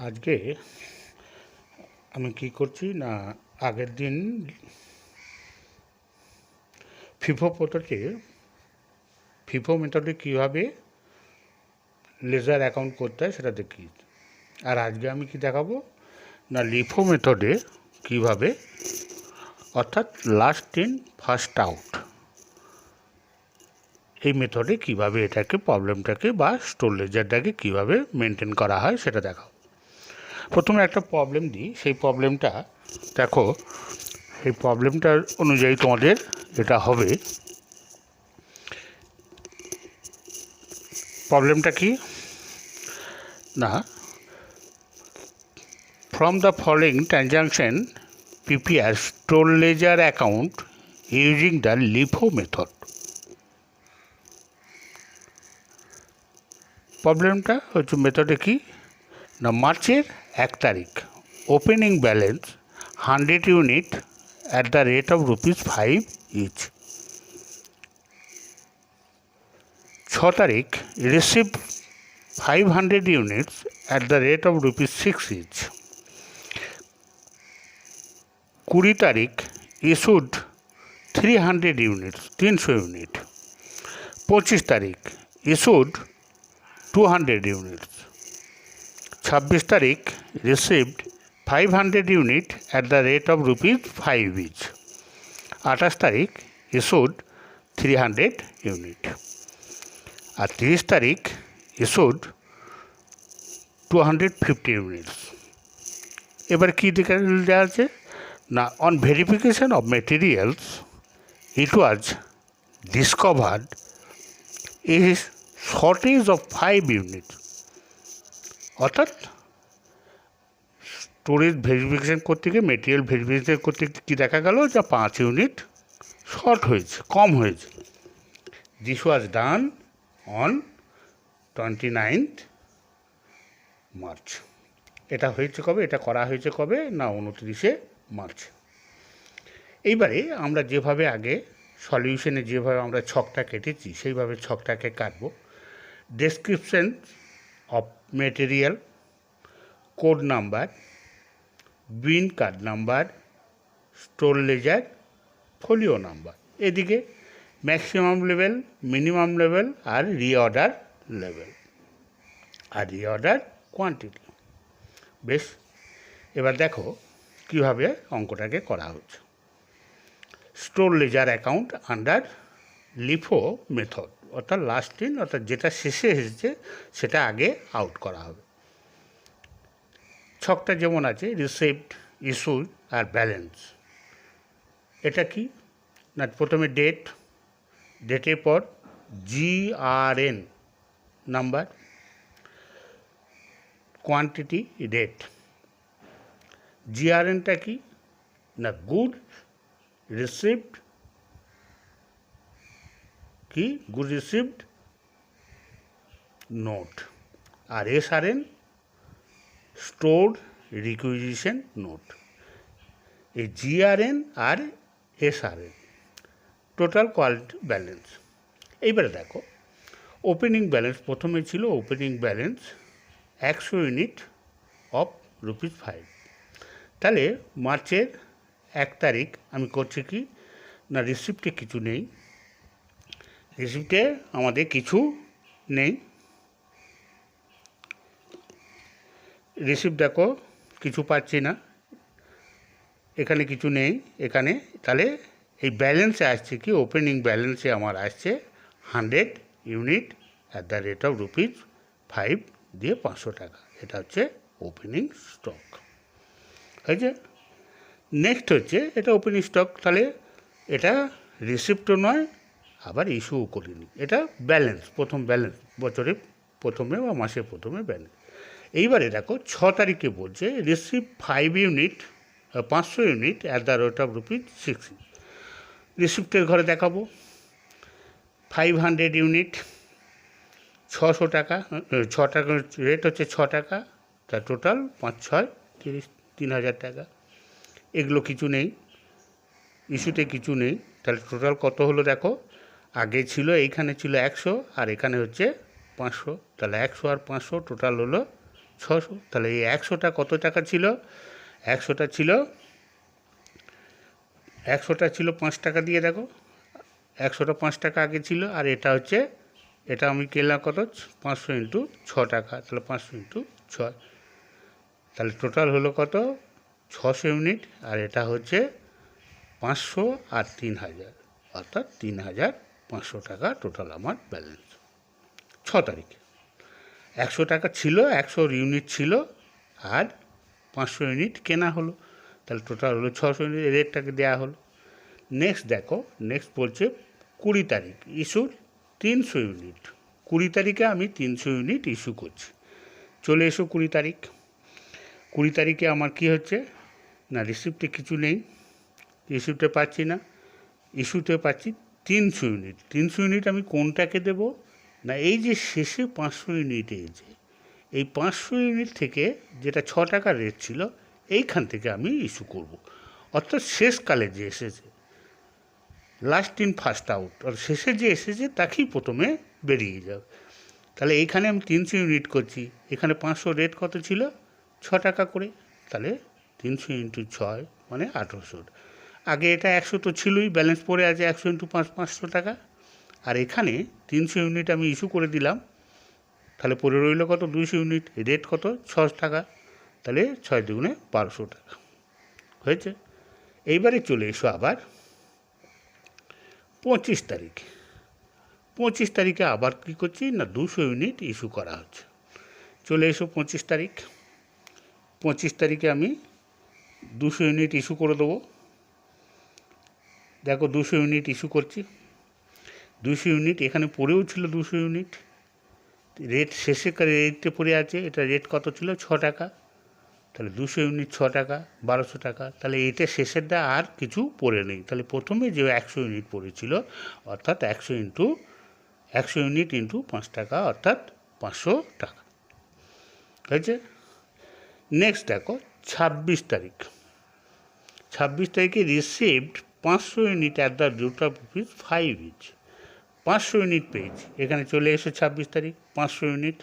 আজকে আমি কি করছি না, আগের দিন ফিফো মেথডে কীভাবে লেজার অ্যাকাউন্ট করতে হয় সেটা দেখি। আর আজকে আমি কি দেখাবো না, লিফো মেথডে কীভাবে, অর্থাৎ লাস্ট ইন ফার্স্ট আউট, এই মেথডে কীভাবে এটাকে প্রবলেমটাকে বা স্টোর লেজারটাকে কীভাবে মেনটেন করা হয় সেটা দেখাও। প্রথমে একটা প্রবলেম দিই, সেই প্রবলেমটা দেখো, এই প্রবলেমটার অনুযায়ী তোমাদের এটা হবে। প্রবলেমটা কি না, from the following transaction prepare store ledger account using the LIFO method. প্রবলেমটা হচ্ছে মেথডে কি না, মার্চের 1 তারিখ opening balance 100 unit at the rate of ₹5 each. 6 তারিখ receive 500 units at the rate of ₹6 each. 20 তারিখ ইস্যুড 300 ইউনিটস, 300 ইউনিট। 25 তারিখ ইস্যুড 200 ইউনিটস। 26 তারিখ received 500 unit at the rate of ₹5 each. 28 তারিখ ইস্যুড 300 ইউনিট। আর 30 তারিখ ইস্যুড 250 ইউনিটস। এবার কী দেওয়া আছে না, on verification of materials it was discovered a shortage of 5 units, অর্থাৎ স্টোরেজ ভেরিফিকেশন করতে গিয়ে, মেটেরিয়াল ভেরিফিকেশন করতে কী দেখা গেল, যা 5 ইউনিট শর্ট হয়েছে, কম হয়েছে। This was done on 29th March. এটা হয়েছে কবে, এটা করা হয়েছে কবে না, 29শে মার্চ। এইবারে আমরা যেভাবে আগে সলিউশনে যেভাবে আমরা ছকটা কেটেছি সেইভাবে ছকটাকে কাটব। Description of material, code number, bin card number, store ledger, folio number. এদিকে ম্যাক্সিমাম লেভেল, মিনিমাম লেভেল আর রিঅর্ডার লেভেল আর রিঅর্ডার কোয়ান্টিটি। বেশ, এবার দেখো কীভাবে অঙ্কটাকে করা হচ্ছে। Store ledger account under LIFO method, অর্থাৎ লাস্ট ইন, অর্থাৎ যেটা শেষে এসেছে সেটা আগে আউট করা হবে। ছকটা যেমন আছে, রিসিভড, ইস্যুড আর ব্যালেন্স। এটা কি না, প্রথমে ডেটের পর GRN নাম্বার, কোয়ান্টিটি, রেট। GRNটা কি না, গুড রিসিভড, কি গুড রিসিভড নোট। আর SRN স্টোরড রিকুইজিশন নোট। এই GRN আর SRN টোটাল কোয়ালিটি ব্যালেন্স। এইবারে দেখো ওপেনিং ব্যালেন্স, প্রথমে ছিল ওপেনিং ব্যালেন্স 100 ইউনিট অফ ₹5। তাহলে মার্চের 1 তারিখ আমি করছি কি না, রিসিপ্টে কিছু নেই, রিসিপ্টে আমাদের কিছু নেই। রিসিপ্ট দেখো কিছু পাচ্ছি না, এখানে কিছু নেই এখানে। তাহলে এই ব্যালেন্সে আসছে কি, ওপেনিং ব্যালেন্সে আমার আসছে 100 unit at the rate of ₹5 দিয়ে 500 টাকা। এটা হচ্ছে ওপেনিং স্টক হয়েছে। নেক্সট হচ্ছে এটা ওপেনিং স্টক, তাহলে এটা রিসিপ্টও নয় আবার ইস্যুও করিনি, এটা ব্যালেন্স, প্রথম ব্যালেন্স, বছরের প্রথমে বা মাসের প্রথমে ব্যালেন্স। এইবারে দেখো 6 তারিখে বলছে receive 500 unit at the rate of ₹6। রিসিপ্টের ঘরে দেখাবো 500 ইউনিট 600 টাকা, 6 টাকা রেট হচ্ছে 6 টাকা, তা টোটাল 5 6 30, 3000 টাকা। এগুলো কিছু নেই, ইস্যুতে কিছু নেই, তাহলে টোটাল কত হলো দেখো, আগে ছিল এইখানে ছিল 100 আর এখানে হচ্ছে 500, তাহলে 100 আর 500 টোটাল হলো 600। তাহলে এই 100টা কত টাকা ছিল? 100টা ছিল 5 টাকা দিয়ে দেখো, 100টা 5 টাকা আগে ছিল, আর এটা আমি কিনলাম কত? 500 ইন্টু 6 টাকা, তাহলে 500 ইন্টু 6, তাহলে টোটাল হলো কত? 600 ইউনিট। আর এটা হচ্ছে 500 আর 3000, অর্থাৎ 3500 টাকা টোটাল আমার ব্যালেন্স 6 তারিখে। 100 টাকা ছিল, 100 ইউনিট ছিল, আর 500 ইউনিট কেনা হলো, তাহলে টোটাল হলো 600 ইউনিট, রেটটাকে দেওয়া হলো। নেক্সট দেখো, নেক্সট বলছে 20 তারিখ ইস্যুর 300 ইউনিট। 20 তারিখে আমি 300 ইউনিট ইস্যু করছি। চলে এসো 20 তারিখ। 20 তারিখে আমার কি হচ্ছে না, রিসিপ্টে কিছু নেই, রিসিপ্টে পাচ্ছি না, ইস্যুতে পাচ্ছি 300 ইউনিট। 300 ইউনিট আমি কোনটাকে দেব না, এই যে শেষে 500 ইউনিট এই 500 ইউনিট থেকে যেটা 6 টাকার রেট ছিল, এইখান থেকে আমি ইস্যু করব। অর্থাৎ শেষকালে যে এসেছে, লাস্ট ইন ফার্স্ট আউট, আর শেষে যে এসেছে তাকেই প্রথমে বেরিয়ে যাবে। তাহলে এইখানে আমি 300 ইউনিট করছি, এখানে 500 রেট কত ছিল? 6 টাকা করে, তাহলে 300 ইন্টু 6 মানে 1800। আগে এটা 100 তো ছিলই, ব্যালেন্স পড়ে আছে 100 ইন্টু 5 500 টাকা। আর এখানে 300 ইউনিট আমি ইস্যু করে দিলাম, তাহলে পড়ে রইল কত? 200 ইউনিট, রেট কত? 6 টাকা, তাহলে 6 দুগুণে 1200 টাকা হয়েছে। এইবারে চলে এসো আবার 25 তারিখ। 25 তারিখে আবার কী করছি না, 200 ইউনিট ইস্যু করা হচ্ছে। চলে এসো 25 তারিখ। 25 তারিখে আমি 200 ইউনিট ইস্যু করে দেবো। দেখো 200 ইউনিট ইস্যু করছি। 200 ইউনিট এখানে পড়েও ছিল, 200 ইউনিট রেট শেষে রেটে পড়ে আছে, এটা রেট কত ছিল? 6 টাকা, তাহলে 200 ইউনিট 6 টাকা, 1200 টাকা, তাহলে এটা শেষেরটা আর কিছু পড়ে নেই। তাহলে প্রথমে যে 100 ইউনিট পড়েছিল, অর্থাৎ 100 ইউনিট ইন্টু 5 টাকা, অর্থাৎ 500 টাকা হয়েছে। নেক্সট দেখো 26 তারিখ। 26 তারিখে received 500 unit at the rate of ₹5 each. 500 unit পেয়েছি। এখানে চলে এসে 26 তারিখ 500 ইউনিট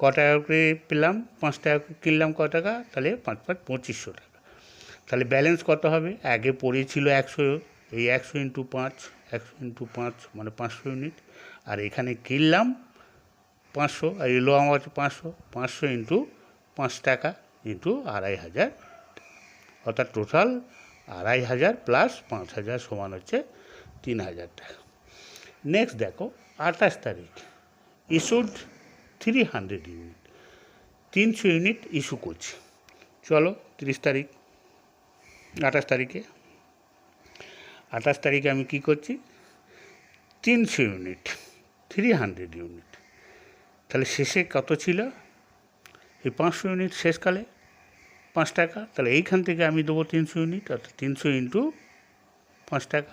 ক টাকা করে পেলাম? 5 টাকা কিনলাম, ক টাকা? তাহলে 5 5 2500 টাকা। তাহলে ব্যালেন্স কত হবে? আগে পড়েছিল 100, এই 100 ইন্টু 5, 100 ইন্টু 5 মানে 500 ইউনিট, আর এখানে কিনলাম 500, আর এলো আমার 500 ইন্টু 5 টাকা ইন্টু 2500, অর্থাৎ টোটাল 2500 প্লাস 5000 সমান হচ্ছে 3000 টাকা। নেক্সট দেখো 28 তারিখ ইস্যুড 300 ইউনিট। 300 ইউনিট ইস্যু করছি। চলো 30 তারিখ, 28 তারিখে 28 তারিখে আমি কি করছি? 300 ইউনিট, 300 ইউনিট। তাহলে শেষে কত ছিল? এই 500 ইউনিট শেষকালে 5 টাকা, তাহলে এইখান থেকে আমি দেবো 300 ইউনিট, অর্থাৎ 300 ইন্টু 5 টাকা,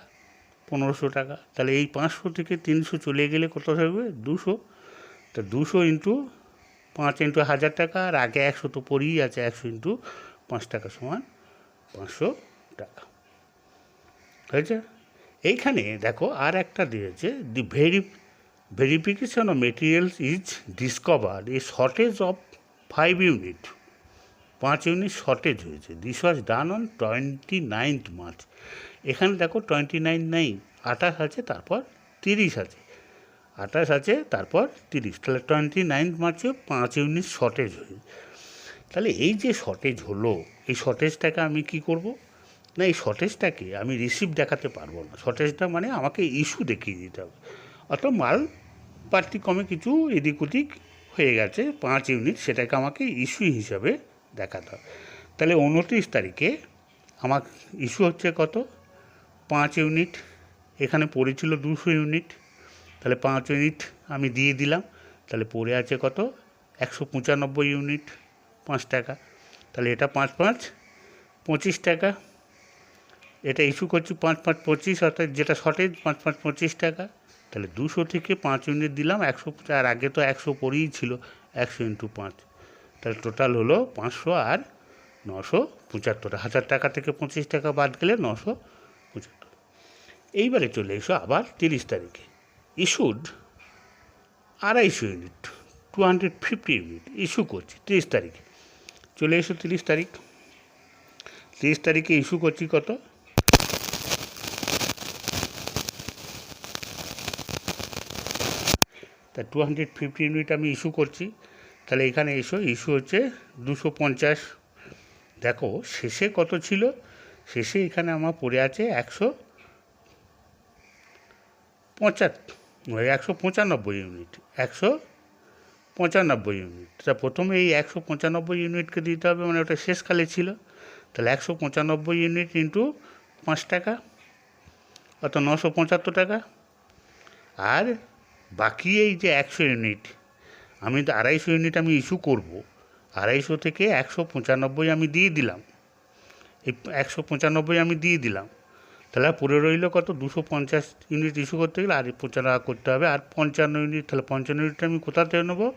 1500 টাকা। তাহলে এই 500 থেকে 300 চলে গেলে কত থাকবে? 200। তা 200 ইন্টু 5 ইন্টু 1000 টাকা, আর আগে 100 তো পড়েই আছে, 100 ইন্টু 5 টাকা সমান 500 টাকা হয়েছে। এইখানে দেখো আর একটা দিয়েছে, the verification of materials is discovered a shortage of 5 unit. 5 unit shortage হয়েছে। This was done on 29 March. এখানে দেখো 29 নেই, 28 আছে, তারপর 30 আছে, 28 আছে, তারপর 30, তাহলে 29 মার্চে 5 ইউনিট শর্টেজ হয়েছে। তাহলে এই যে শর্টেজ হলো, এই শর্টেজটাকে আমি কি করব না, এই শর্টেজটাকে আমি রিসিপ্ট দেখাতে পারবো না। শর্টেজটা মানে আমাকে ইস্যু দেখিয়ে দিতে হবে, অর্থাৎ মাল পার্টি কমে কিছু এদিক ওদিক হয়ে গেছে 5 ইউনিট, সেটাকে আমাকে ইস্যু হিসাবে দেখাতে হবে। তাহলে 29 তারিখে আমার ইস্যু হচ্ছে কত? 5 ইউনিট। এখানে পড়েছিল 200 ইউনিট, তাহলে 5 ইউনিট আমি দিয়ে দিলাম, তাহলে পড়ে আছে কত? 195 ইউনিট 5 টাকা, তাহলে এটা 5 5 25 টাকা। এটা ইস্যু করছি 5 5 25, অর্থাৎ যেটা শর্টেজ 5 5 25 টাকা। তাহলে 200 থেকে 5 ইউনিট দিলাম, 100, আর আগে তো 100 পড়েই ছিল, 100 ইন্টু 5, তাহলে টোটাল হলো 500 আর 975। 1000 টাকা থেকে 25 টাকা বাদ গেলে 975। এইবারে চলে এসো আবার 30 তারিখে ইস্যুড 250 ইউনিট, 250 ইউনিট ইস্যু করছি 30 তারিখে। চলে এসো 30 তারিখ। 30 তারিখে ইস্যু করছি কত, তা 250 ইউনিট আমি ইস্যু করছি। তাহলে এখানে এসো, ইস্যু হচ্ছে 250। দেখো শেষে কত ছিল, শেষে এখানে আমার পড়ে আছে 195 ইউনিট। 195 ইউনিট। তা প্রথমে এই 195 ইউনিটকে দিতে হবে, মানে ওটা শেষকালে ছিল। তাহলে 195 ইউনিট ইন্টু 5 টাকা, অর্থাৎ 975 টাকা। আর বাকি এই যে 100 ইউনিট, আমি তো 250 ইউনিট আমি ইস্যু করব, 250 থেকে 195 আমি দিয়ে দিলাম, এই 195 আমি দিয়ে দিলাম। তাহলে পড়ে রইল কত, 250 ইউনিট ইস্যু করতে গেলে আর 55 টাকা করতে হবে। আর 55 ইউনিট, তাহলে 55 ইউনিট আমি কোথা থেকে নেবো,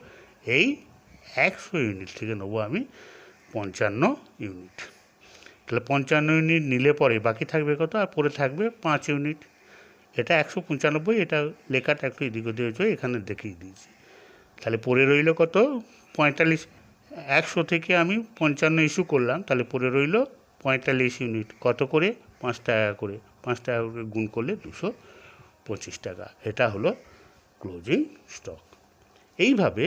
এই 100 ইউনিট থেকে নেবো আমি 55 ইউনিট। তাহলে 55 ইউনিট নিলে পরে বাকি থাকবে কত, আর পরে থাকবে 5 ইউনিট। এটা 195, এটা লেখাটা একটু এদিক ওদিক হয়েছে, এখানে দেখিয়ে দিয়েছি। তাহলে পড়ে রইল কত, 45। 100 থেকে আমি 55 ইস্যু করলাম, তাহলে পড়ে রইল 45 ইউনিট। কত করে, 5 টাকা করে। 5 টাকা করে গুণ করলে 225 টাকা। এটা হলো ক্লোজিং স্টক। এইভাবে